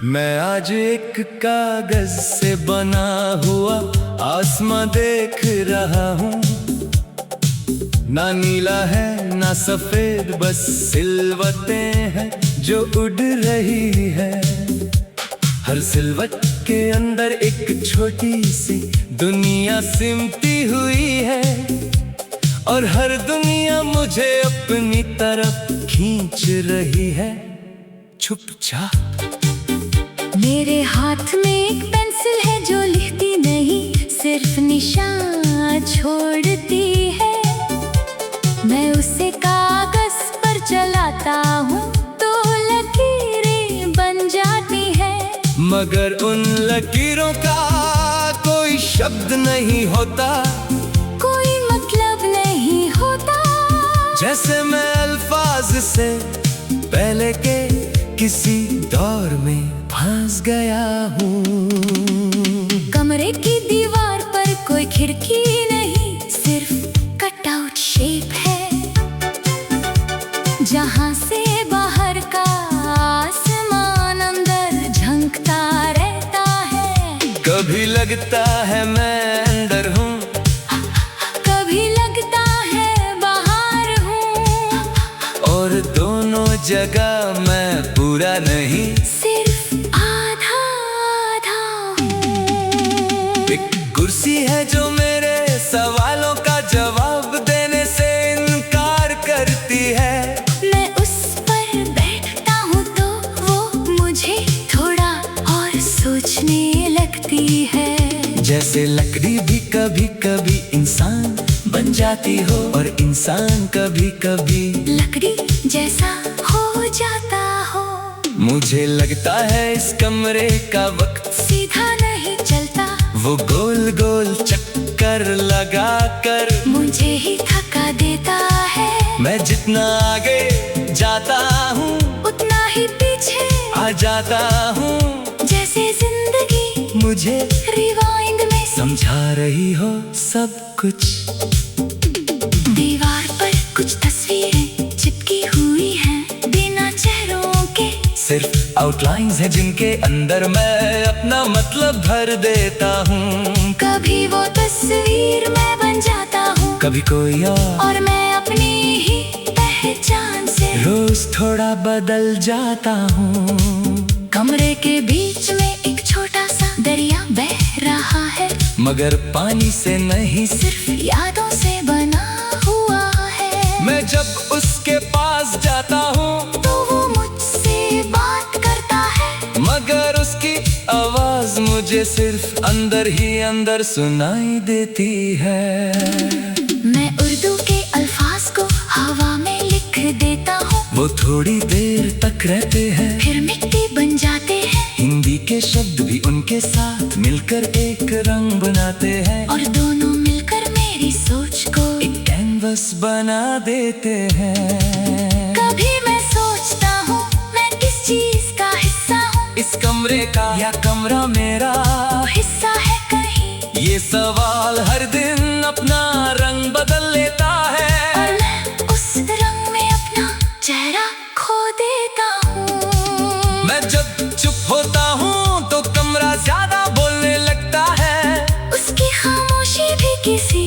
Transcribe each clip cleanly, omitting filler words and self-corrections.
मैं आज एक कागज से बना हुआ आसमां देख रहा हूँ। ना नीला है ना सफेद, बस सिलवटें हैं जो उड़ रही है। हर सिलवट के अंदर एक छोटी सी दुनिया सिमटी हुई है, और हर दुनिया मुझे अपनी तरफ खींच रही है चुपचाप। मेरे हाथ में एक पेंसिल है जो लिखती नहीं, सिर्फ निशान छोड़ती है। मैं उसे कागज पर चलाता हूँ तो लकीरें बन जाती है। मगर उन लकीरों का कोई शब्द नहीं होता, कोई मतलब नहीं होता। जैसे मैं अल्फाज से पहले के किसी दौर में फंस गया हूँ। कमरे की दीवार पर कोई खिड़की नहीं, सिर्फ कटआउट शेप है, जहाँ से बाहर का आसमान अंदर झंकता रहता है। कभी लगता है मैं अंदर हूँ, कभी लगता है बाहर हूँ, और दोनों जगह मैं पूरा नहीं, सिर्फ आधा आधा हूँ। एक कुर्सी है जो मेरे सवालों का जवाब देने से इनकार करती है। मैं उस पर बैठता हूँ तो वो मुझे थोड़ा और सोचने लगती है। जैसे लकड़ी भी कभी कभी इंसान बन जाती हो, और इंसान कभी कभी लकड़ी जैसा हो जाता हो। मुझे लगता है इस कमरे का वक्त सीधा नहीं चलता, वो गोल गोल चक्कर लगा कर मुझे ही थका देता है। मैं जितना आगे जाता हूँ उतना ही पीछे आ जाता हूँ। जैसे जिंदगी मुझे रिवाइंड में समझा रही हो सब कुछ। दीवार पर कुछ तस्वीरें चिपकी हुई हैं बिना चेहरों के, सिर्फ आउटलाइंस है जिनके अंदर मैं अपना मतलब भर देता हूँ। कभी वो तस्वीर मैं बन जाता हूँ, कभी कोई और मैं अपनी ही पहचान से रोज थोड़ा बदल जाता हूँ। कमरे के बीच में एक छोटा सा दरिया बह रहा है, मगर पानी से नहीं, सिर्फ यादों से बना हुआ है। मैं जब उसके पास जाता हूँ तो वो मुझसे बात करता है, मगर उसकी आवाज मुझे सिर्फ अंदर ही अंदर सुनाई देती है। मैं उर्दू के अल्फाज को हवा में लिख देता हूँ, वो थोड़ी देर तक रहते हैं, फिर मिट्टी बन जाते हैं। हिंदी के शब्द भी उनके साथ मिलकर एक रंग बनाते हैं, और दोनों मिलकर मेरी सोच को एक कैनवस बना देते हैं। कभी मैं सोचता हूँ मैं किस चीज का हिस्सा हूँ, इस कमरे का या कमरा मेरा हिस्सा है कहीं। ये सवाल हर दिन अपना रंग बदल लेता है, और मैं उस रंग में अपना चेहरा खो देता हूँ। मैं जब चुप होता हूँ तो कमरा ज्यादा बोलने लगता है, उसकी खामोशी भी किसी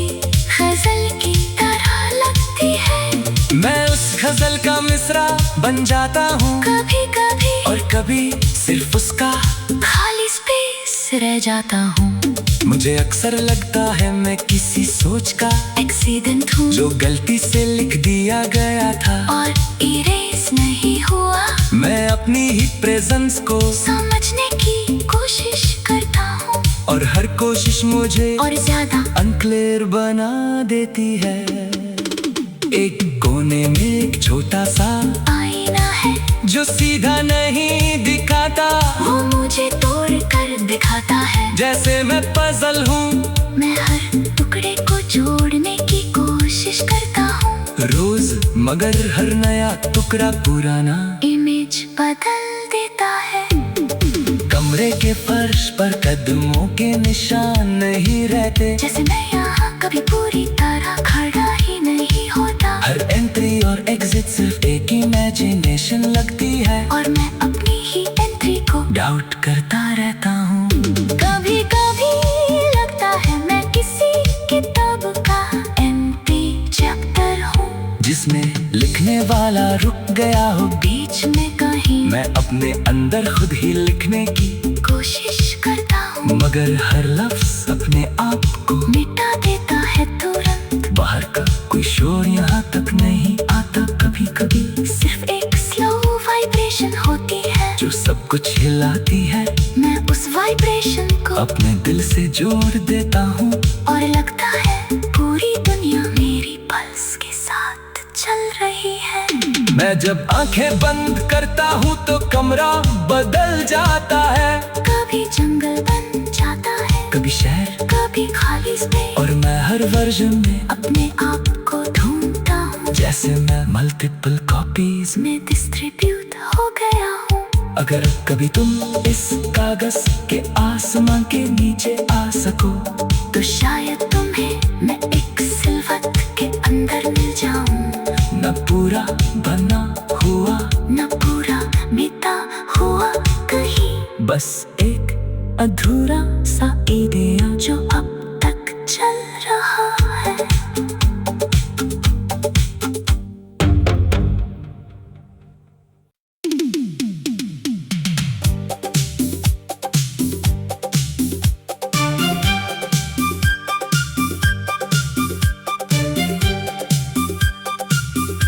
गजल की तरह लगती है। मैं उस गजल का मिसरा बन जाता हूँ, कभी कभी और कभी सिर्फ उसका खाली स्पेस रह जाता हूँ। मुझे अक्सर लगता है मैं किसी सोच का एक्सीडेंट हूँ जो गलती से लिख दिया गया था, और इरेज नहीं हुआ। मैं अपनी ही प्रेजेंस को समझने की कोशिश करता हूँ, और हर कोशिश मुझे और ज्यादा अनक्लियर बना देती है। एक कोने में एक छोटा सा आईना है जो सीधा नहीं दिखाता, वो मुझे तोड़ कर दिखाता है। जैसे मैं पजल हूँ, मैं हर टुकड़े को जोड़ने की कोशिश करता हूँ रोज, मगर हर नया टुकड़ा पुराना इमेज बदल देता है। कमरे कमरे के फर्श पर कदमों के निशान नहीं रहते, जैसे मैं यहाँ कभी पूरी तरह खड़ा ही नहीं होता। हर एंट्री और एग्जिट सिर्फ एक इमेजिनेशन लगती है, और मैं अपनी ही एंट्री को डाउट करता रहता हूँ। कभी कभी लगता है मैं किसी किताब का एम्प्टी चैप्टर हूँ, जिसमें लिखने वाला रुक गया हो बीच में कहीं। मैं अपने अंदर खुद ही लिखने की कोशिश करता हूँ, मगर हर लफ्ज अपने आप को मिटा देता है तुरंत। बाहर का कोई शोर यहाँ तक नहीं आता, कभी कभी सिर्फ एक स्लो वाइब्रेशन होती है जो सब कुछ हिलाती है। मैं उस वाइब्रेशन को अपने दिल से जोड़ देता हूँ, और लगता है पूरी दुनिया मेरी पल्स के साथ चल रही है। मैं जब आंखें बंद करता हूँ तो कमरा बदल जाता है, कभी जंगल बन जाता है, कभी शहर, कभी खाली स्पेस, और मैं हर वर्जन में अपने आप को ढूंढता हूँ, जैसे मैं मल्टीपल कॉपीज मैं डिस्ट्रीब्यूट हो गया हूँ। अगर कभी तुम इस कागज के आसमां के नीचे आ सको, तो शायद तुम्हें मैं एक सिलवट के अंदर मिल जाऊं, न पूरा बना हुआ, न पूरा मिटा हुआ कहीं, बस एक अधूरा सा आइडिया जो अब तक चल रहा है।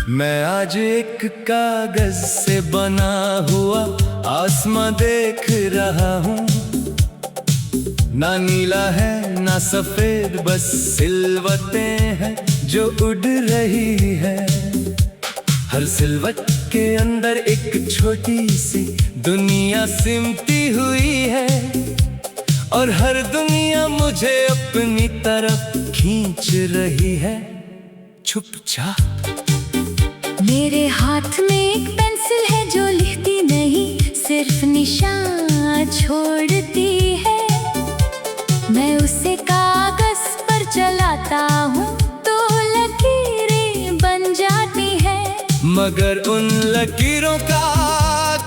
मैं आज एक कागज से बना हुआ आसमां देख रहा हूँ, ना नीला है ना सफेद, बस सिलवटें हैं जो उड़ रही है। हर सिलवट के अंदर एक छोटी सी दुनिया सिमटी हुई है, और हर दुनिया मुझे अपनी तरफ खींच रही है चुपचाप। मेरे हाथ में एक पेंसिल है जो लिखती नहीं, सिर्फ निशान छोड़ती है। मैं उसे कागज पर चलाता हूँ तो लकीरें बन जाती है, मगर उन लकीरों का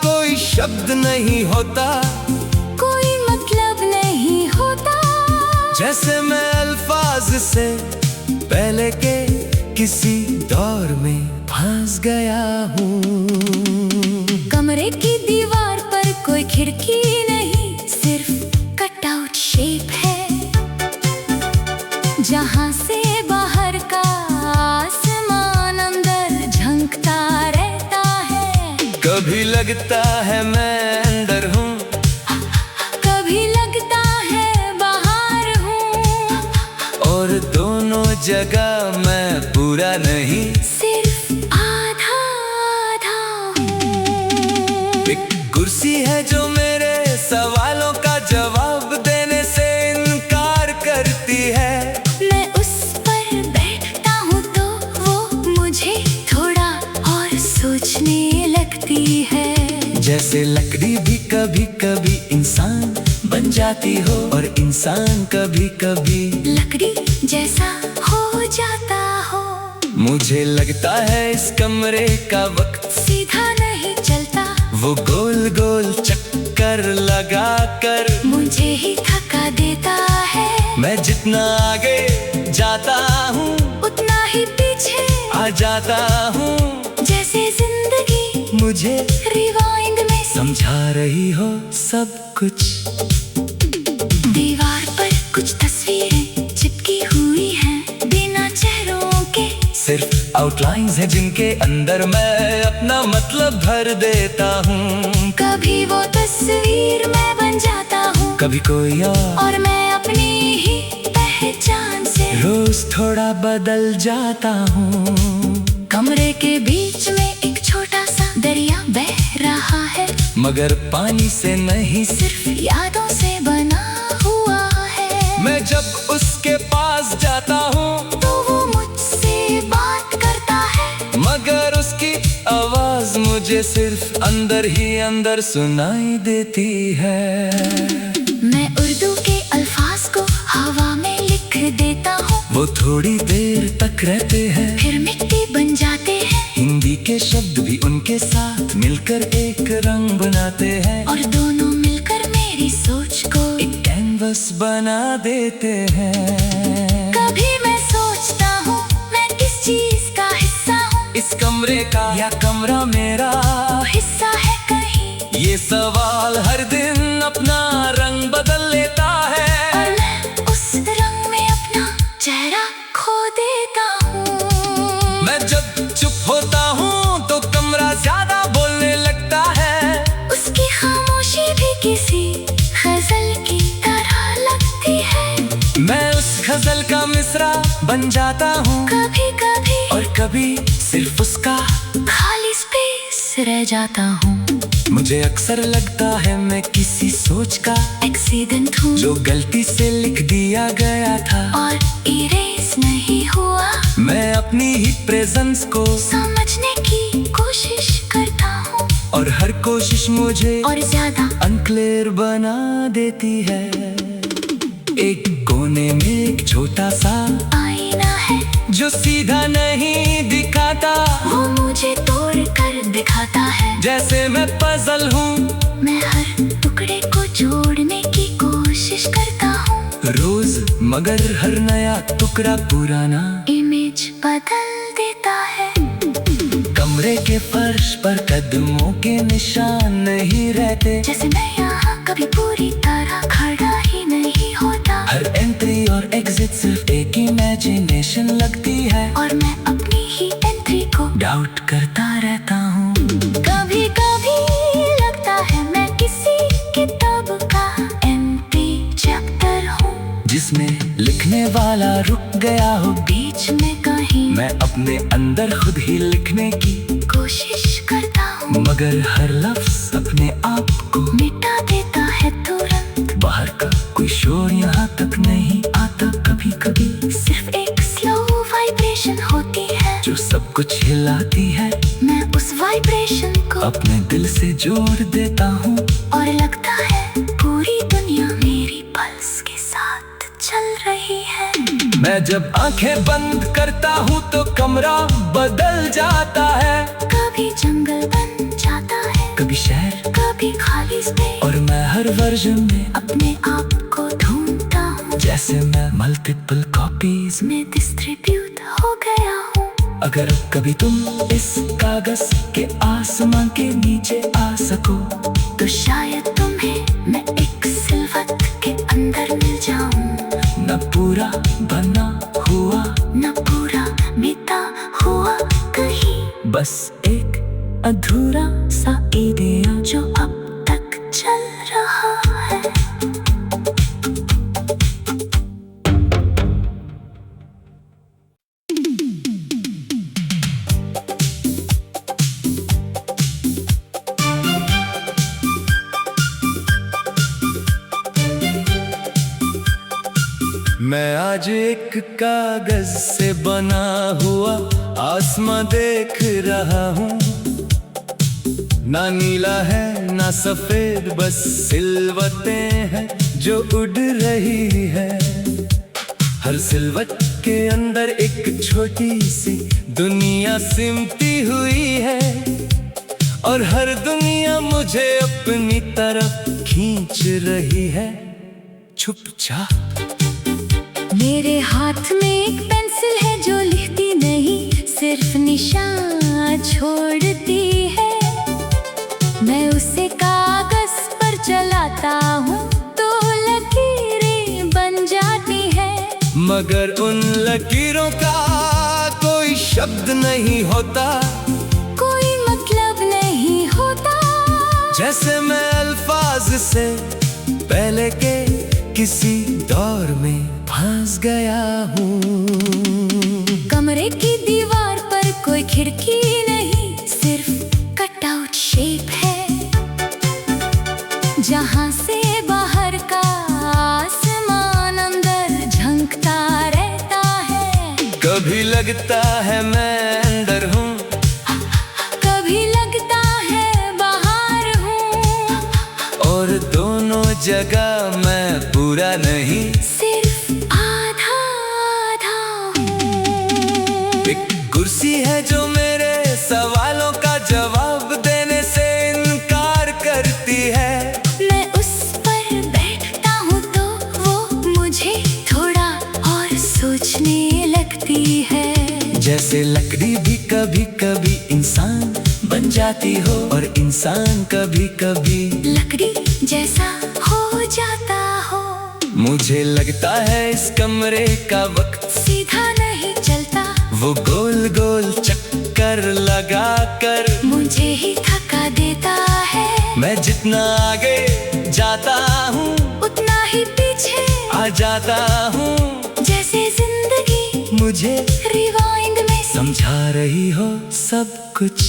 कोई शब्द नहीं होता, कोई मतलब नहीं होता। जैसे मैं अल्फाज से पहले के किसी दौर में फंस गया हूँ। कमरे की दीवार पर कोई खिड़की नहीं, सिर्फ कटआउट शेप है, जहाँ से बाहर का आसमान अंदर झंकता रहता है। कभी लगता है मैं अंदर हूँ, कभी लगता है बाहर हूँ, और दोनों जगह मैं पूरा नहीं, सिर्फ आधा आधा हूँ। एक कुर्सी है जो मेरे सवालों का जवाब देने से इनकार करती है। मैं उस पर बैठता हूँ तो वो मुझे थोड़ा और सोचने लगती है। जैसे लकड़ी भी कभी कभी इंसान बन जाती हो, और इंसान कभी कभी लकड़ी जैसा हो जाता हो। मुझे लगता है इस कमरे का वक्त सीधा नहीं चलता, वो गोल गोल चक्कर लगा कर मुझे ही थका देता है। मैं जितना आगे जाता हूँ उतना ही पीछे आ जाता हूँ, जैसे जिंदगी मुझे रिवाइंड में समझा रही हो सब कुछ। दीवार पर कुछ तस्वीरें चिपकी हुई हैं बिना चेहरों के, सिर्फ आउटलाइंस हैं जिनके अंदर मैं अपना मतलब भर देता हूँ। कभी वो तस्वीर मैं बन जाता हूँ, कभी कोई और मैं अपनी ही पहचान से रोज थोड़ा बदल जाता हूँ। कमरे के बीच में एक छोटा सा दरिया बह रहा है, मगर पानी से नहीं, सिर्फ यादों से बना हुआ है। मैं जब उसके पास जाता हूँ तो वो मुझसे बात करता है, मगर उसकी आवाज मुझे मुझे सिर्फ अंदर ही अंदर सुनाई देती है। मैं उर्दू के अल्फाज को हवा में लिख देता हूँ, वो थोड़ी देर तक रहते हैं, फिर मिट्टी बन जाते हैं। हिंदी के शब्द भी उनके साथ मिलकर एक रंग बनाते हैं, और दोनों मिलकर मेरी सोच को एक कैनवस बना देते हैं। कभी मैं सोचता हूँ मैं किस चीज का हिस्सा हूँ, इस कमरे का या कमरा मेरा वो हिस्सा है कहीं। ये सवाल हर दिन अपना रंग बदल लेता है, और मैं उस रंग में अपना चेहरा खो देता हूँ। मैं जब चुप होता हूँ तो कमरा ज्यादा बोलने लगता है, उसकी खामोशी भी किसी गजल की तरह लगती है। मैं उस गजल का मिसरा बन जाता हूँ, कभी कभी और कभी सिर्फ उसका खाली स्पेस रह जाता हूँ। मुझे अक्सर लगता है मैं किसी सोच का एक्सीडेंट हूँ जो गलती से लिख दिया गया था, और इरेज नहीं हुआ। मैं अपनी ही प्रेजेंस को समझने की कोशिश करता हूँ, और हर कोशिश मुझे और ज्यादा अनक्लियर बना देती है। एक कोने में एक छोटा सा आईना है जो सीधा नहीं दिखाता, वो मुझे तोड़ कर दिखाता है। जैसे मैं पजल हूँ, मैं हर टुकड़े को जोड़ने की कोशिश करता हूँ, रोज मगर हर नया टुकड़ा पुराना इमेज बदल देता है। कमरे के फर्श पर कदमों के निशान नहीं रहते, जैसे मैं यहाँ कभी पूरी तरह खड़ा ही नहीं होता। हर एंट्री और एग्जिट सिर्फ एक इमेजिनेशन लगती है, और मैं अपनी ही एंट्री को डाउट करता रहता हूँ। कभी कभी लगता है मैं किसी किताब का एम्प्टी चैप्टर हूँ, जिसमें लिखने वाला रुक गया हो बीच में कहीं। मैं अपने अंदर खुद ही लिखने की कोशिश करता हूँ, मगर हर लफ्ज अपने आप को मिटा देता है तुरंत। बाहर का कोई शोर यहाँ तक नहीं आता, कभी कभी सिर्फ एक स्लो वाइब्रेशन होती है जो सब कुछ हिलाती है। मैं उस वाइब्रेशन को अपने दिल से जोड़ देता हूँ, और लगता है पूरी दुनिया मेरी पल्स के साथ चल रही है। मैं जब आंखें बंद करता हूँ तो कमरा बदल जाता है, कभी जंगल बन जाता है, कभी शहर, कभी खाली स्पेस, और मैं हर वर्जन में अपने आप को ढूंढता हूँ, जैसे मैं मल्टीपल कॉपीज मैं डिस्ट्रीब्यूट हो गया हूँ। अगर कभी तुम इस कागज के आसमां के नीचे आ सको, तो शायद तुम्हें मैं एक सिलवट के अंदर मिल जाऊं, न पूरा बना हुआ, न पूरा मिटा हुआ कहीं, बस एक अधूरा सा आइडिया जो अब तक चल रहा है। मैं आज एक कागज से बना हुआ आसमां देख रहा हूँ, ना नीला है ना सफेद, बस सिलवटें हैं जो उड़ रही है। हर सिलवट के अंदर एक छोटी सी दुनिया सिमटी हुई है, और हर दुनिया मुझे अपनी तरफ खींच रही है चुपचाप। मेरे हाथ में एक पेंसिल है जो लिखती नहीं, सिर्फ निशान छोड़ती है। मैं उसे कागज पर चलाता हूँ तो लकीरें बन जाती है, मगर उन लकीरों का कोई शब्द नहीं होता, कोई मतलब नहीं होता। जैसे मैं अल्फाज से पहले के किसी दौर में फंस गया हूँ। कमरे की दीवार पर कोई खिड़की नहीं, सिर्फ कटआउट शेप है, जहाँ से बाहर का आसमान अंदर झंकता रहता है। कभी लगता है मैं अंदर हूँ, कभी लगता है एक कुर्सी है जो मेरे सवालों का जवाब देने से इनकार करती है। मैं उस पर बैठता हूँ तो वो मुझे थोड़ा और सोचने लगती है। जैसे लकड़ी भी कभी कभी इंसान बन जाती हो और इंसान कभी कभी लकड़ी जैसा हो जाता हो। मुझे लगता है इस कमरे का वक्त सीधा नहीं चलता, वो गोल गोल चक्कर लगा कर मुझे ही थका देता है। मैं जितना आगे जाता हूँ उतना ही पीछे आ जाता हूँ। जैसे जिंदगी मुझे रिवाइंड में समझा रही हो सब कुछ।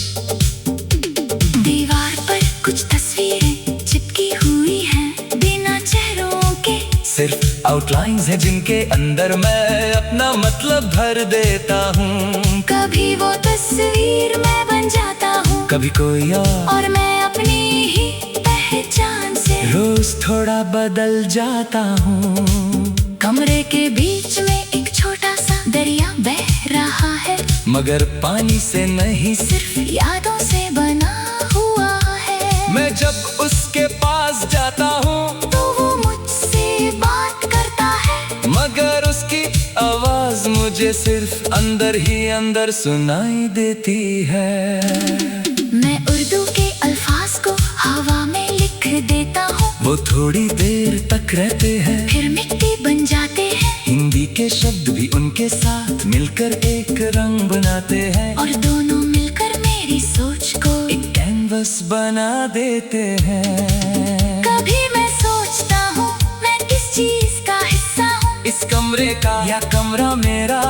दीवार पर कुछ तस्वीरें चिपकी हुई हैं बिना चेहरों के। सिर्फ आउटलाइंस है जिनके अंदर मैं अपना मतलब भर देता हूँ। कभी वो तस्वीर मैं बन जाता हूँ, कभी कोई और मैं अपनी ही पहचान से रोज थोड़ा बदल जाता हूँ। कमरे के बीच में एक छोटा सा दरिया बह रहा है, मगर पानी से नहीं सिर्फ यादों से बना हुआ है। मैं जब उसके पास जाता हूँ तो वो मुझसे बात करता है, मगर उसकी आवाज मुझे सिर्फ अंदर ही अंदर सुनाई देती है। मैं उर्दू के अल्फाज को हवा में लिख देता हूँ, वो थोड़ी देर तक रहते हैं फिर मिट्टी बन जाते हैं। हिंदी के शब्द भी उनके साथ मिलकर एक रंग बनाते हैं और दोनों मिलकर मेरी सोच को एक कैनवस बना देते हैं। कभी मैं सोचता हूँ मैं किस चीज का हिस्सा हूँ, इस कमरे का या कमरा मेरा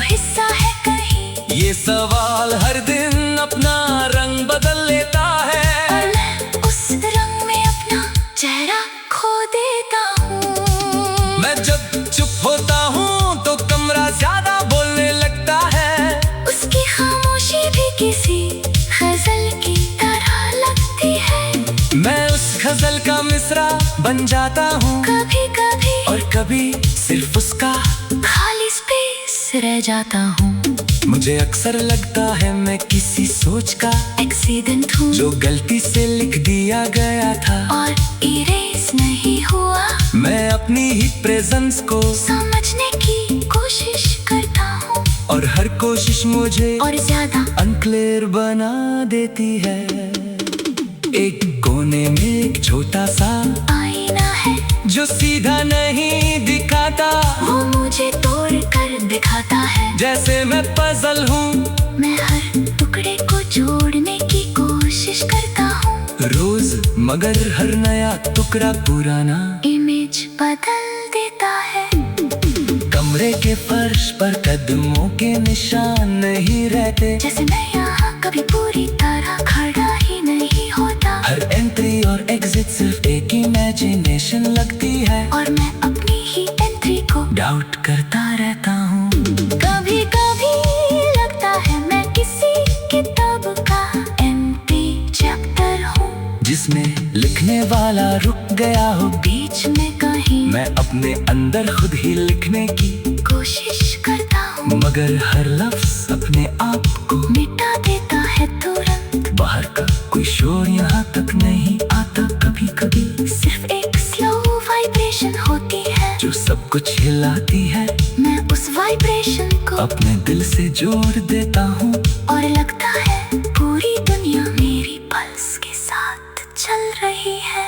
हिस्सा है कहीं। ये सवाल हर दिन अपना रंग बदल लेता है और मैं उस रंग में अपना चेहरा खो देता हूँ। मैं जब चुप होता हूँ तो कमरा ज्यादा बोलने लगता है। उसकी खामोशी भी किसी गजल की तरह लगती है। मैं उस गजल का मिसरा बन जाता हूँ कभी कभी और कभी सिर्फ उसका खाली स्पेस रह जाता हूँ। मुझे अक्सर लगता है मैं किसी सोच का एक्सीडेंट हूँ जो गलती से लिख दिया गया था और इरेज नहीं हुआ। मैं अपनी ही प्रेजेंस को समझने की कोशिश करता हूँ और हर कोशिश मुझे और ज्यादा अनक्लियर बना देती है। एक कोने में एक छोटा सा आईना है जो सीधा नहीं दिखाता, वो मुझे तोड़ कर दिखाता है। जैसे मैं पजल हूँ मैं हर टुकड़े को जोड़ने की कोशिश करता हूँ रोज, मगर हर नया टुकड़ा पुराना इमेज बदल देता है। कमरे के फर्श पर कदमों के निशान नहीं रहते, जैसे मैं यहाँ कभी पूरी तरह खड़ा ही नहीं होता। हर एंट्री और एग्जिट सिर्फ एक इमेजिनेशन लगती है और मैं अपनी ही एंट्री को डाउट करता रहता हूँ। कभी कभी लगता है मैं किसी किताब का एम्प्टी चैप्टर हूँ, जिसमें लिखने वाला रुक गया हो बीच में कहीं मैं अपने अंदर खुद ही लिखने की कोशिश करता हूँ, मगर हर लफ्ज अपने आप को मिटा देता है तुरंत। बाहर का कोई शोर यहाँ तक नहीं आता, कभी कभी सिर्फ एक स्लो वाइब्रेशन होती है जो सब कुछ हिलाती है। मैं उस वाइब्रेशन को अपने दिल से जोड़ देता हूँ और लगता है पूरी दुनिया मेरी पल्स के साथ चल रही है।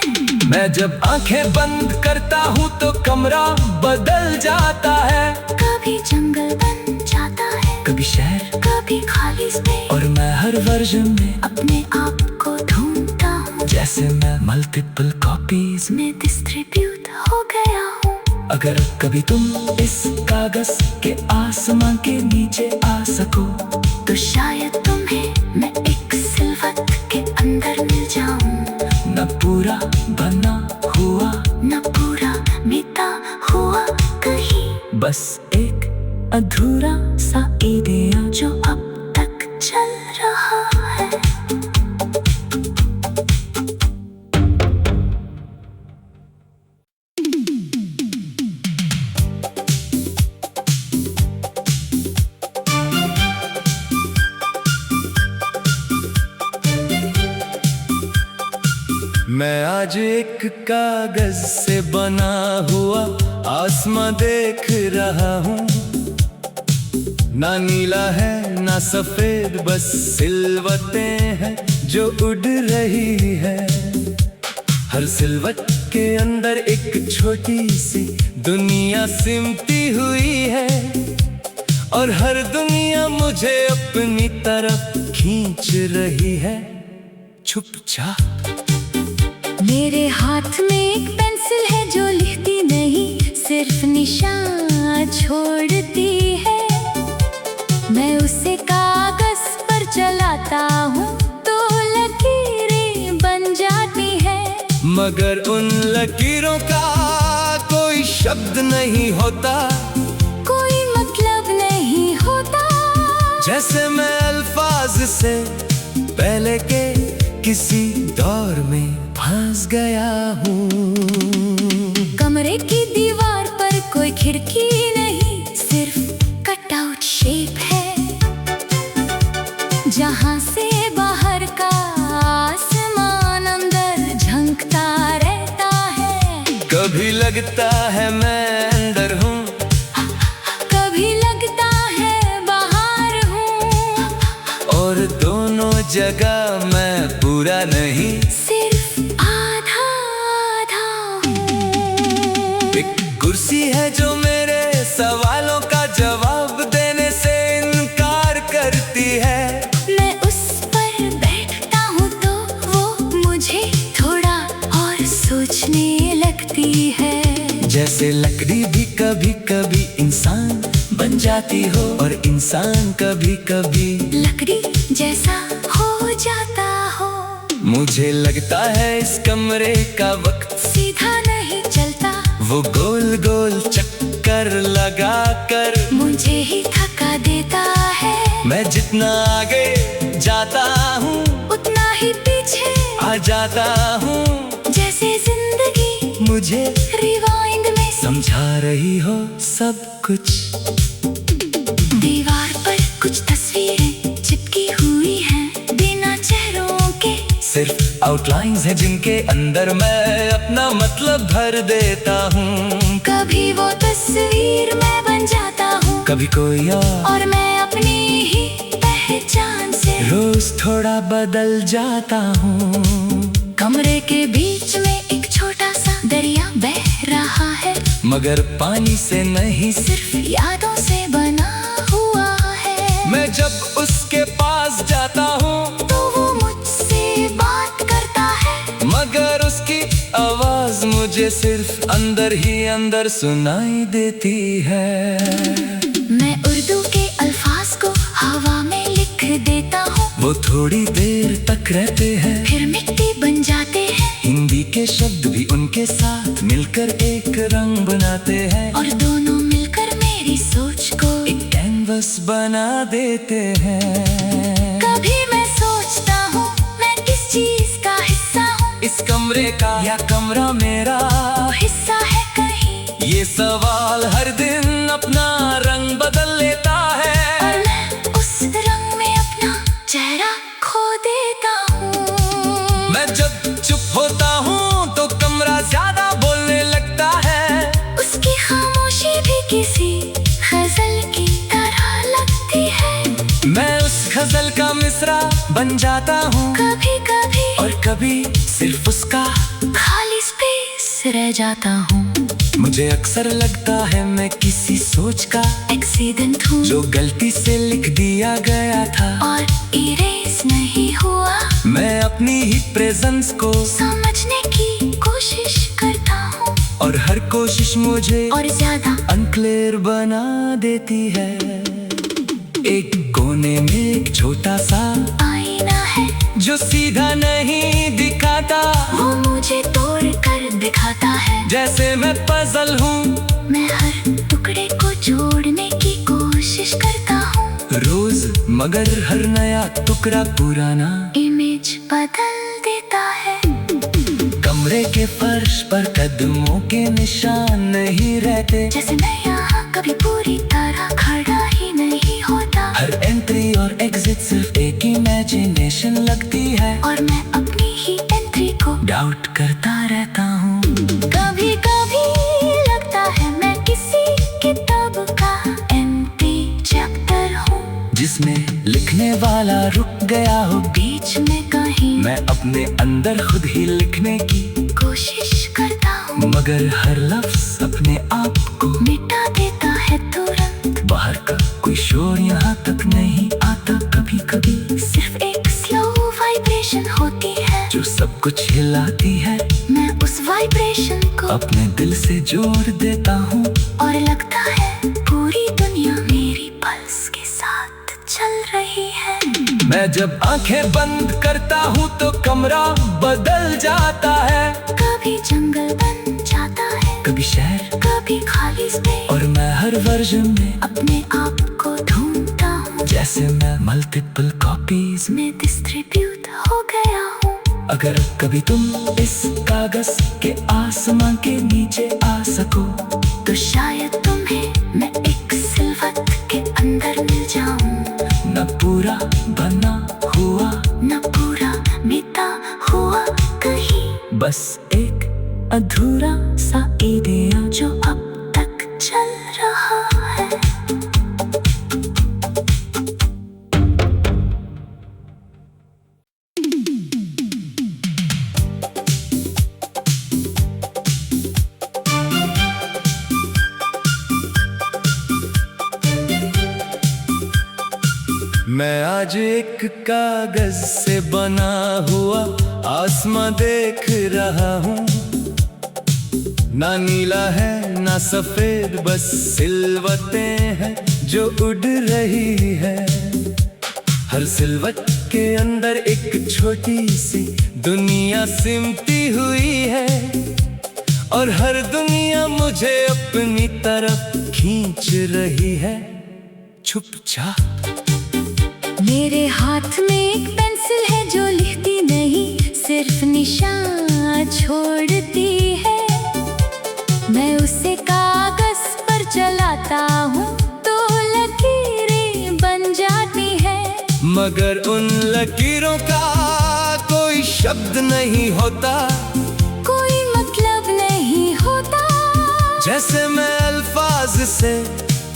मैं जब आंखें बंद करता हूँ तो कमरा बदल जाता है, कभी जंगल बन जाता है, कभी शहर, कभी खाली स्पेस, और मैं हर वर्जन में अपने आप को ढूंढता हूँ। जैसे मैं मल्टीपल कॉपीज मैं डिस्ट्रीब्यूट हो गया हूँ। अगर कभी तुम इस कागज के आसमां के नीचे आ सको तो शायद तुम्हें मैं एक सिलवट के अंदर मिल जाऊं। न पूरा बना हुआ न पूरा मिटा हुआ कहीं, बस एक अधूरा सा आइडिया जो अब तक चल रहा है। आज एक कागज से बना हुआ आसमां देख रहा हूँ। ना नीला है ना सफेद, बस सिलवटें हैं जो उड़ रही है। हर सिलवट के अंदर एक छोटी सी दुनिया सिमटी हुई है, और हर दुनिया मुझे अपनी तरफ खींच रही है चुपचाप। मेरे हाथ में एक पेंसिल है जो लिखती नहीं, सिर्फ निशान छोड़ती है। मैं उसे कागज पर चलाता हूँ तो लकीरें बन जाती है। मगर उन लकीरों का कोई शब्द नहीं होता, कोई मतलब नहीं होता। जैसे मैं अल्फाज से पहले के किसी दौर में फंस गया हूँ। कमरे की दीवार पर कोई खिड़की नहीं, सिर्फ कटआउट शेप है, जहाँ से बाहर का आसमान अंदर झंकता रहता है। कभी लगता है मैं अंदर हूँ, कभी लगता है बाहर हूँ, और दोनों जगह मैं पूरा नहीं, सिर्फ आधा आधा हूँ। एक कुर्सी है जो मेरे सवालों का जवाब देने से इनकार करती है। मैं उस पर बैठता हूँ तो वो मुझे थोड़ा और सोचने लगती है। जैसे लकड़ी भी कभी कभी इंसान बन जाती हो, और इंसान कभी कभी लकड़ी जैसा हो जाता हो। मुझे लगता है इस कमरे का वक्त सीधा नहीं चलता, वो गोल गोल चक्कर लगा कर मुझे ही थका देता है। मैं जितना आगे जाता हूँ उतना ही पीछे आ जाता हूँ। जैसे जिंदगी मुझे रिवाइंड में समझा रही हो सब कुछ। दीवार पर कुछ तस्वीरें चिपकी हुई हैं बिना चेहरों के, सिर्फ आउटलाइंस है जिनके अंदर मैं अपना मतलब भर देता हूँ। कभी वो तस्वीर मैं बन जाता हूँ, कभी कोई और मैं अपनी ही पहचान से रोज थोड़ा बदल जाता हूँ। कमरे के बीच में एक छोटा सा दरिया बह रहा है, मगर पानी से नहीं, सिर्फ यादों से बना हुआ है। मैं जब उसके पास जाता हूँ तो वो मुझसे बात करता है, मगर उसकी आवाज मुझे सिर्फ अंदर ही अंदर सुनाई देती है। मैं उर्दू के अल्फाज को हवा में लिख देता हूँ, वो थोड़ी देर तक रहते हैं, फिर मिट्टी बन जाते हैं। हिंदी के शब्द भी उनके साथ मिलकर एक रंग बनाते हैं, और दोनों मिलकर मेरी सोच को एक कैनवस बना देते हैं। कभी मैं सोचता हूँ मैं किस चीज का हिस्सा हूँ, इस कमरे का या कमरा मेरा हिस्सा है कहीं। ये सवाल हर दिन अपना रंग बदल लेता है, और मैं उस रंग में अपना चेहरा खो देता हूँ। मैं जब चुप होता हूँ तो कमरा ज्यादा बोलने लगता है, उसकी खामोशी भी किसी गजल की तरह लगती है। मैं उस गजल का मिसरा बन जाता हूँ, कभी कभी और कभी सिर्फ उसका खाली स्पेस रह जाता हूँ। मुझे अक्सर लगता है मैं किसी सोच का एक्सीडेंट हूँ जो गलती से लिख दिया गया था, और इरेज नहीं हुआ। मैं अपनी ही प्रेजेंस को समझने की कोशिश करता हूँ, और हर कोशिश मुझे और ज्यादा अनक्लियर बना देती है। एक कोने में एक छोटा सा आईना है जो सीधा नहीं दिखाता, वो मुझे तोड़ कर दिखाता है। जैसे मैं पजल हूँ, मैं हर टुकड़े को जोड़ने की कोशिश करता हूँ रोज, मगर हर नया टुकड़ा पुराना इमेज बदल देता है। कमरे के फर्श पर कदमों के निशान नहीं रहते, जैसे मैं यहाँ कभी पूरी तरह खड़ा ही नहीं होता। हर एंट्री और एग्जिट सिर्फ एक इमेजिनेशन लगती है, और मैं अपनी ही एंट्री को डाउट करता लिखने वाला रुक गया हो बीच में कहीं मैं अपने अंदर खुद ही लिखने की कोशिश करता हूँ, मगर हर लफ्ज अपने आप को मिटा देता है तुरंत। बाहर का कोई शोर यहाँ तक नहीं आता कभी कभी, सिर्फ एक स्लो वाइब्रेशन होती है जो सब कुछ हिलाती है। मैं उस वाइब्रेशन को अपने दिल से जोड़ देता हूँ और लगता है पूरी दुनिया मेरी पल्स के साथ चल रही है। मैं जब आंखें बंद करता हूँ तो कमरा बदल जाता है, कभी जंगल बन जाता है, कभी शहर, कभी खाली स्पेस, और मैं हर वर्जन में अपने आप को ढूंढता हूँ, जैसे मैं मल्टीपल कॉपीज मैं डिस्ट्रीब्यूट हो गया हूँ। अगर कभी तुम इस कागज के आसमां के नीचे आ सको तो शायद तुम्हें मैं एक सिलवट के अंदर मिल जाऊं, न पूरा बना हुआ न पूरा मिटा हुआ कहीं, बस एक अधूरा सा आइडिया जो अब तक चल रहा है। मैं आज एक कागज से बना हुआ आसमां देख रहा हूँ, ना नीला है ना सफेद, बस सिलवटें हैं जो उड़ रही है। हर सिलवट के अंदर एक छोटी सी दुनिया सिमटी हुई है, और हर दुनिया मुझे अपनी तरफ खींच रही है चुपचाप। मेरे हाथ में एक पेंसिल है जो लिखती नहीं, सिर्फ निशान छोड़ती है। मैं उसे कागज पर चलाता हूँ तो लकीरें बन जाती है, मगर उन लकीरों का कोई शब्द नहीं होता, कोई मतलब नहीं होता। जैसे मैं अल्फाज से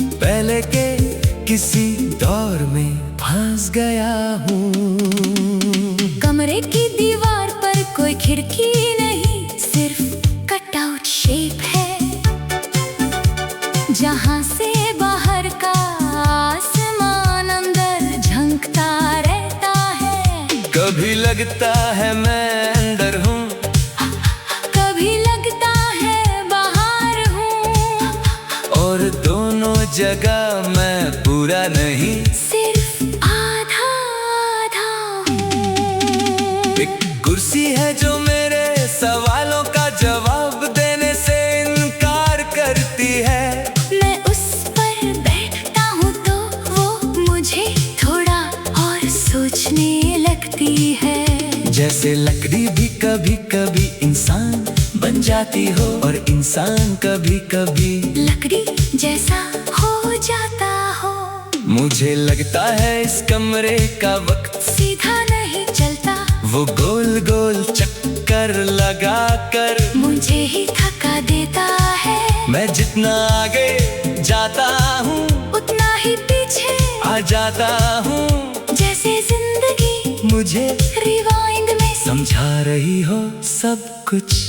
पहले के किसी दौर में फंस गया हूँ। कमरे की दीवार पर कोई खिड़की नहीं, सिर्फ कटआउट शेप है, जहाँ से बाहर का आसमान अंदर झंकता रहता है। कभी लगता है मैं अंदर हूँ, कभी लगता है बाहर हूँ, और दोनों जगह मैं पूरा नहीं, सिर्फ आधा आधा हूँ। एक कुर्सी है जो मेरे सवालों का जवाब देने से इनकार करती है। मैं उस पर बैठता हूँ तो वो मुझे थोड़ा और सोचने लगती है। जैसे लकड़ी भी कभी कभी इंसान बन जाती हो, और इंसान कभी कभी लकड़ी जैसा हो जाता हो। मुझे लगता है इस कमरे का वक्त सीधा नहीं चलता, वो गोल गोल चक्कर लगा कर मुझे ही थका देता है। मैं जितना आगे जाता हूँ उतना ही पीछे आ जाता हूँ, जैसे जिंदगी मुझे रिवाइंड में समझा रही हो सब कुछ।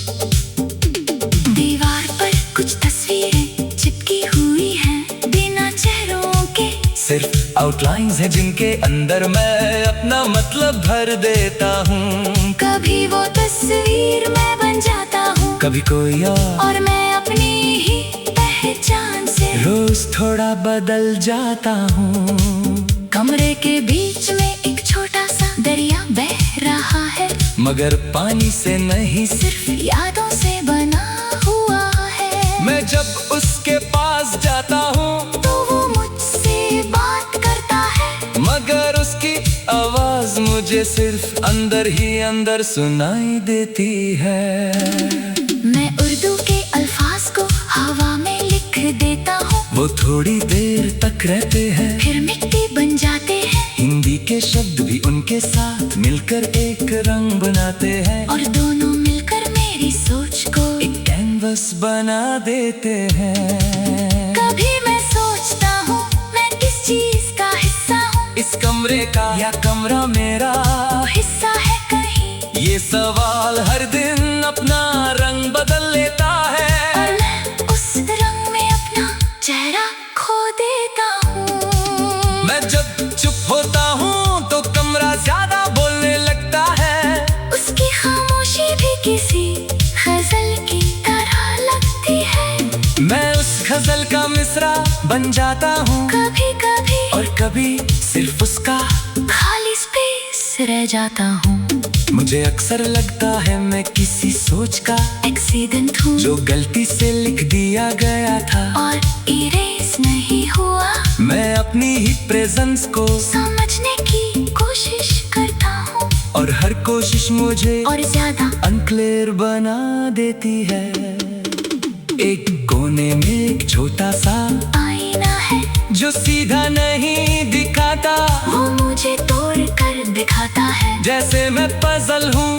दीवार पर कुछ तस्वीरें चिपकी हुई हैं बिना चेहरों के, सिर्फ आउटलाइंस है जिनके अंदर मैं अपना मतलब भर देता हूँ। कभी वो तस्वीर मैं बन जाता हूँ, कभी कोई और मैं अपनी ही पहचान से रोज थोड़ा बदल जाता हूँ। कमरे के बीच में एक छोटा सा दरिया बह रहा है, मगर पानी से नहीं, सिर्फ यादों से बना हुआ है। मैं जब उसके पास जाता हूँ तो वो मुझसे बात करता है, मगर उसकी आवाज मुझे सिर्फ अंदर ही अंदर सुनाई देती है। मैं उर्दू के अल्फाज को हवा में लिख देता हूँ, वो थोड़ी देर तक रहते हैं, फिर मिट्टी बन जाते हैं, हिंदी के शब्द भी उनके साथ मिलकर एक रंग बनाते हैं, और दोनों मिलकर मेरी सोच को एक कैनवस बना देते हैं। कभी मैं सोचता हूँ मैं किस चीज का हिस्सा हूँ, इस कमरे का या कमरा मेरा हिस्सा है कहीं, ये सवाल हर दिन अपना रंग बदल लेता है। और मैं उस रंग में अपना चेहरा खो देता हूँ। मैं जब चुप होता हूँ तो कमरा ज्यादा बोलने लगता है। उसकी खामोशी भी किसी गजल की तरह लगती है। मैं उस गजल का मिसरा बन जाता हूँ कभी कभी, और कभी सिर्फ उसका खाली स्पेस रह जाता हूँ। मुझे अक्सर लगता है मैं किसी सोच का एक्सीडेंट हूँ जो गलती से लिख दिया गया था और इरेज नहीं हुआ। मैं अपनी ही प्रेजेंस को समझने की कोशिश करता हूँ, और हर कोशिश मुझे और ज्यादा अनक्लियर बना देती है। एक कोने में एक छोटा सा आईना है जो सीधा नहीं दिखाता, वो मुझे तोड़ कर दिखाता है। जैसे मैं पजल हूँ,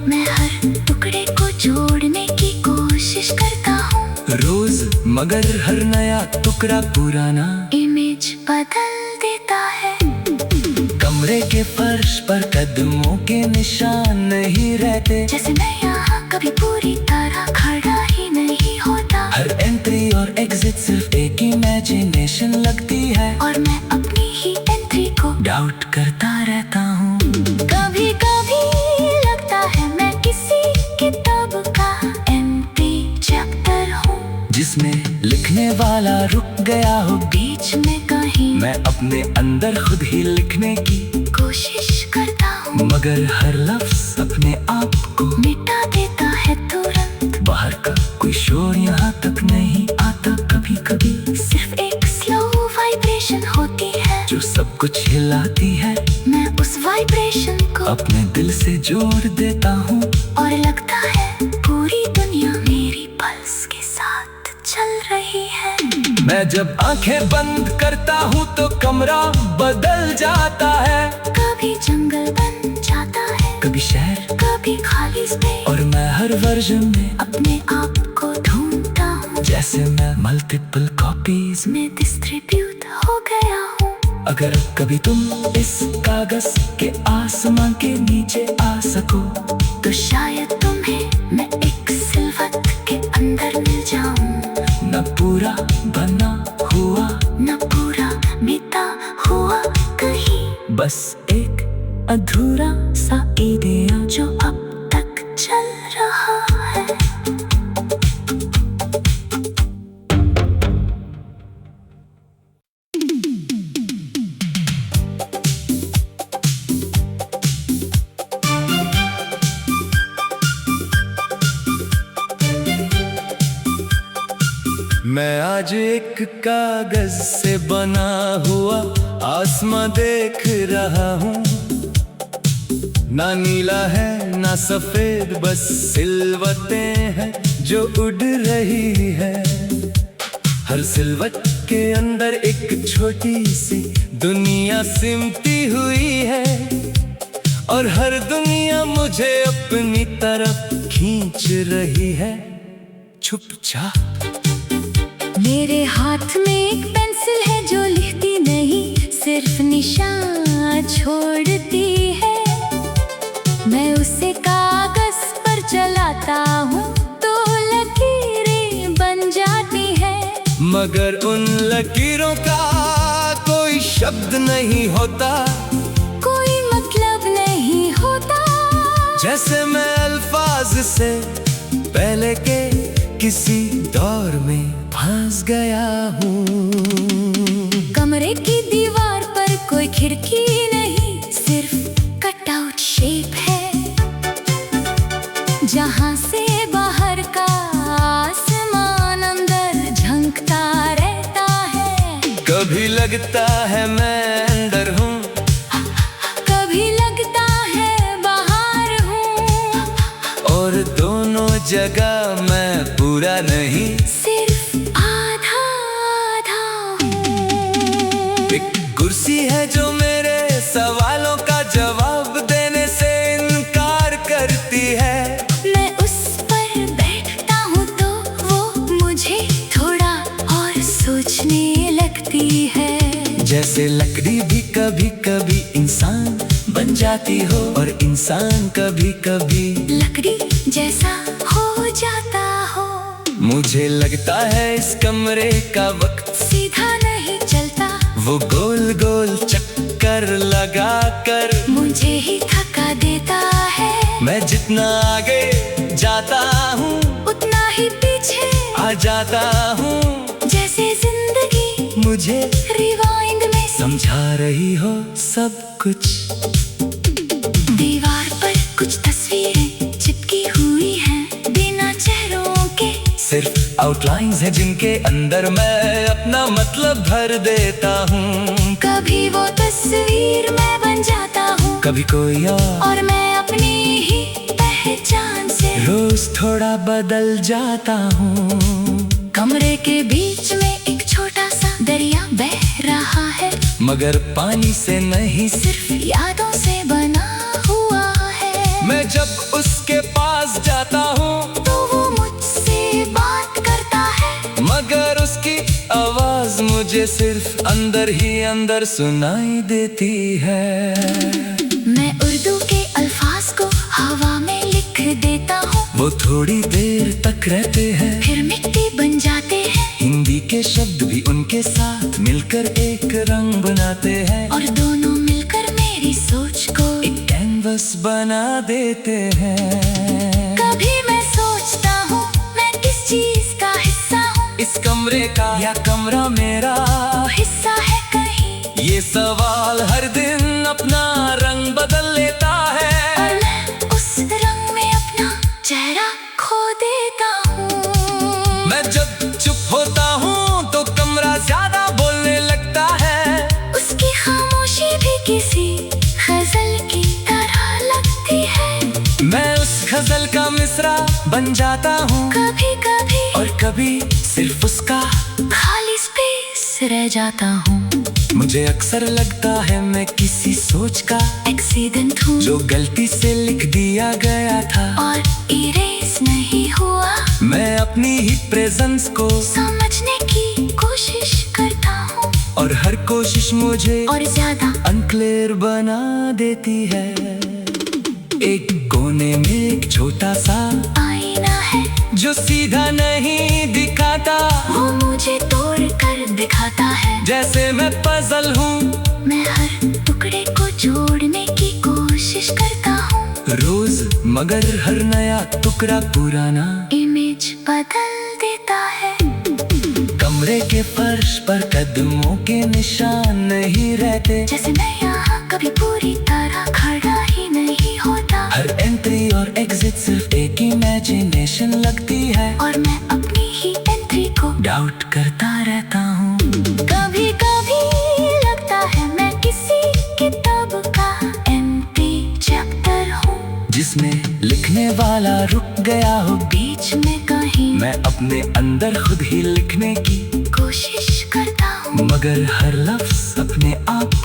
मैं हर टुकड़े को जोड़ने की कोशिश करता हूँ रोज, मगर हर नया टुकड़ा पुराना इमेज बदल देता है। कमरे के फर्श पर कदमों के निशान नहीं रहते, जैसे मैं यहाँ कभी पूरी तरह खड़ा ही नहीं होता। हर एंट्री और एग्जिट सिर्फ एक इमेजिनेशन लगती है, और मैं अपनी ही एंट्री को डाउट करता रहता हूँ। कभी कभी लगता है मैं किसी किताब का एम्प्टी चैप्टर हूँ, जिसमें लिखने वाला रुक गया हो बीच में कहीं। मैं अपने अंदर खुद ही लिखने की कोशिश करता हूँ, मगर हर लफ्ज अपने आप को मिटा देता है तुरंत। बाहर का कोई शोर यहाँ तक नहीं आता, कभी कभी सिर्फ एक स्लो वाइब्रेशन होती है जो सब कुछ हिलाती है। मैं उस वाइब्रेशन को अपने दिल से जोड़ देता हूँ, और लगता है पूरी दुनिया मेरी पल्स के साथ चल रही है। मैं जब आंखें बंद करता हूँ तो कमरा बदल जाता है। कभी जंगल बन जाता है, कभी शहर, कभी खाली स्पेस, और मैं हर वर्जन में अपने आप को ढूंढता हूँ। जैसे मैं मल्टीपल कॉपीज मैं डिस्ट्रीब्यूट हो गया हूँ। अगर कभी तुम इस कागज के आसमां के नीचे आ सको तो शायद तुम्हें मैं एक सिलवट के अंदर मिल जाऊं। न पूरा बना हुआ, न पूरा मिटा हुआ कहीं, बस एक अधूरा सा आइडिया जो अब तक चल रहा है। मैं आज एक कागज से बना हुआ आसमां देख रहा हूँ। ना नीला है ना सफेद, बस सिलवटें हैं जो उड़ रही है। हर सिलवट के अंदर एक छोटी सी दुनिया सिमटी हुई है, और हर दुनिया मुझे अपनी तरफ खींच रही है चुपचाप। मेरे हाथ में एक पेंसिल है जो लिखती नहीं, सिर्फ निशान छोड़ती है। मैं उसे कागज पर चलाता हूँ तो लकीरें बन जाती है, मगर उन लकीरों का कोई शब्द नहीं होता, कोई मतलब नहीं होता। जैसे मैं अल्फाज से पहले के किसी दौर में फंस गया हूँ। कमरे की दीवार पर कोई खिड़की नहीं, सिर्फ कटआउट शेप है, जहाँ से बाहर का आसमान अंदर झंकता रहता है। कभी लगता है मैं अंदर हूँ, कभी लगता है बाहर हूँ, और दोनों जगह मैं पूरा नहीं, सिर्फ आधा आधा हूँ। एक कुर्सी है जो मेरे सवालों का जवाब देने से इनकार करती है। मैं उस पर बैठता हूँ तो वो मुझे थोड़ा और सोचने लगती है। जैसे लकड़ी भी कभी कभी इंसान जाती हो, और इंसान कभी कभी लकड़ी जैसा हो जाता हो। मुझे लगता है इस कमरे का वक्त सीधा नहीं चलता, वो गोल गोल चक्कर लगा कर मुझे ही थका देता है। मैं जितना आगे जाता हूँ उतना ही पीछे आ जाता हूँ। जैसे जिंदगी मुझे रिवाइंड में समझा रही हो सब कुछ। दीवार पर कुछ तस्वीरें चिपकी हुई हैं बिना चेहरों के, सिर्फ आउटलाइंस है जिनके अंदर मैं अपना मतलब भर देता हूँ। कभी वो तस्वीर मैं बन जाता हूँ, कभी कोई और मैं अपनी ही पहचान से रोज थोड़ा बदल जाता हूँ। कमरे के बीच में एक छोटा सा दरिया बह रहा है, मगर पानी से नहीं, सिर्फ यादों से बना हुआ है। मैं जब उसके पास जाता हूँ तो वो मुझसे बात करता है, मगर उसकी आवाज मुझे सिर्फ अंदर ही अंदर सुनाई देती है। मैं उर्दू के अल्फाज को हवा में लिख देता हूँ, वो थोड़ी देर तक रहते हैं, फिर मिट्टी बन जाते हैं, हिंदी के शब्द भी उनके साथ मिलकर एक रंग बनाते हैं, और दोनों मिलकर मेरी सोच को एक कैनवस बना देते हैं। कभी मैं सोचता हूँ मैं किस चीज का हिस्सा हूँ, इस कमरे का या कमरा मेरा हिस्सा है कहीं। ये सवाल हर दिन अपना रंग बदल लेता है, और मैं उस रंग में अपना चेहरा खो देता हूँ। मैं जब चुप होता हूँ तो कमरा ज्यादा बोलने लगता है, उसकी खामोशी भी किसी गजल की तरह लगती है। मैं उस गजल का मिसरा बन जाता हूँ, कभी कभी और कभी सिर्फ उसका खाली स्पेस रह जाता हूँ। मुझे अक्सर लगता है मैं किसी सोच का एक्सीडेंट हूँ जो गलती से लिख दिया गया था, और इरेज नहीं हुआ। मैं अपनी ही प्रेजेंस को समझने की कोशिश करता हूँ, और हर कोशिश मुझे और ज्यादा अनक्लियर बना देती है। एक कोने में एक छोटा सा आईना है जो सीधा नहीं दिखाता, वो मुझे तोड़ कर दिखाता है। जैसे मैं पजल हूँ, मैं हर टुकड़े को जोड़ने की कोशिश करता हूँ, रोज मगर हर नया टुकड़ा पुराना इमेज बदल देता है। कमरे के फर्श पर कदमों के निशान नहीं रहते, जैसे मैं यहाँ कभी पूरी तरह खड़ा ही नहीं होता, हर एंट्री और एग्जिट सिर्फ एक इमेजिनेशन लगती है, और मैं अपनी ही एंट्री को डाउट करता रहता हूँ। कभी कभी लगता है मैं किसी किताब का एम्प्टी चैप्टर हूँ, जिसमें लिखने वाला रुक गया हो बीच में कहीं मैं अपने अंदर खुद ही लिखने की कोशिश करता हूँ, मगर हर लफ्ज अपने आप